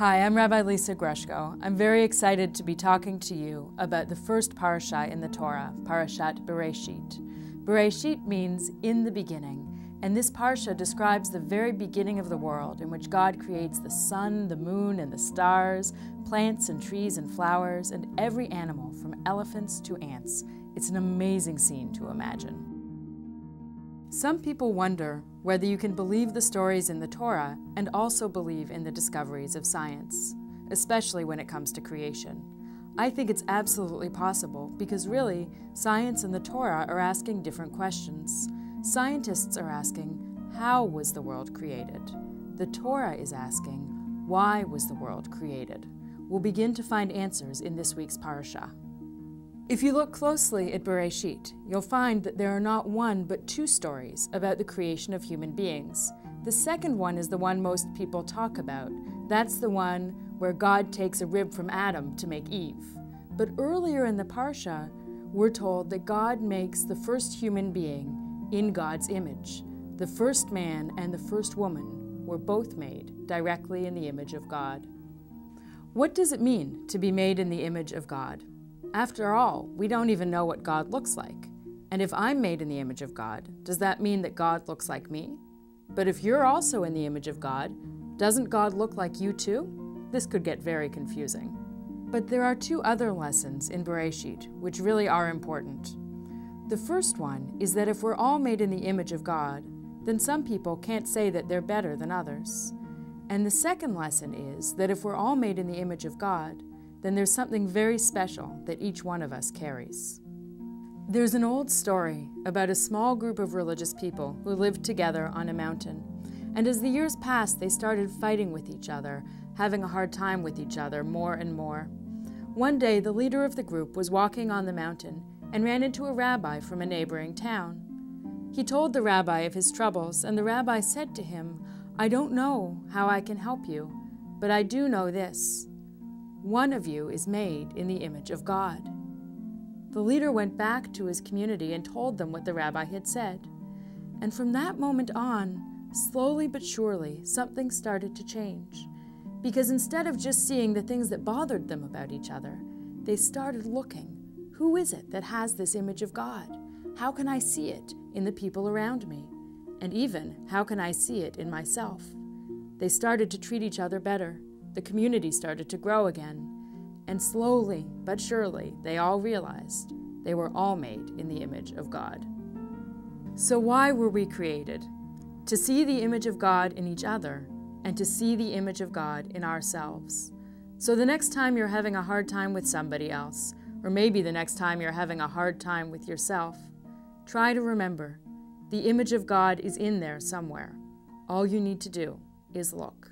Hi, I'm Rabbi Lisa Grushko. I'm very excited to be talking to you about the first parasha in the Torah, Parashat Bereshit. Bereshit means in the beginning, and this parsha describes the very beginning of the world in which God creates the sun, the moon, and the stars, plants and trees and flowers, and every animal from elephants to ants. It's an amazing scene to imagine. Some people wonder whether you can believe the stories in the Torah and also believe in the discoveries of science, especially when it comes to creation. I think it's absolutely possible because really, science and the Torah are asking different questions. Scientists are asking, how was the world created? The Torah is asking, why was the world created? We'll begin to find answers in this week's parasha. If you look closely at Bereshit, you'll find that there are not one but two stories about the creation of human beings. The second one is the one most people talk about. That's the one where God takes a rib from Adam to make Eve. But earlier in the parsha, we're told that God makes the first human being in God's image. The first man and the first woman were both made directly in the image of God. What does it mean to be made in the image of God? After all, we don't even know what God looks like. And if I'm made in the image of God, does that mean that God looks like me? But if you're also in the image of God, doesn't God look like you too? This could get very confusing. But there are two other lessons in Bereshit which really are important. The first one is that if we're all made in the image of God, then some people can't say that they're better than others. And the second lesson is that if we're all made in the image of God, then there's something very special that each one of us carries. There's an old story about a small group of religious people who lived together on a mountain. And as the years passed, they started fighting with each other, having a hard time with each other more and more. One day, the leader of the group was walking on the mountain and ran into a rabbi from a neighboring town. He told the rabbi of his troubles, and the rabbi said to him, "I don't know how I can help you, but I do know this. One of you is made in the image of God." The leader went back to his community and told them what the rabbi had said. And from that moment on, slowly but surely, something started to change. Because instead of just seeing the things that bothered them about each other, they started looking, who is it that has this image of God? How can I see it in the people around me? And even, how can I see it in myself? They started to treat each other better. The community started to grow again, and slowly but surely they all realized they were all made in the image of God. So why were we created? To see the image of God in each other and to see the image of God in ourselves. So the next time you're having a hard time with somebody else, or maybe the next time you're having a hard time with yourself, try to remember the image of God is in there somewhere. All you need to do is look.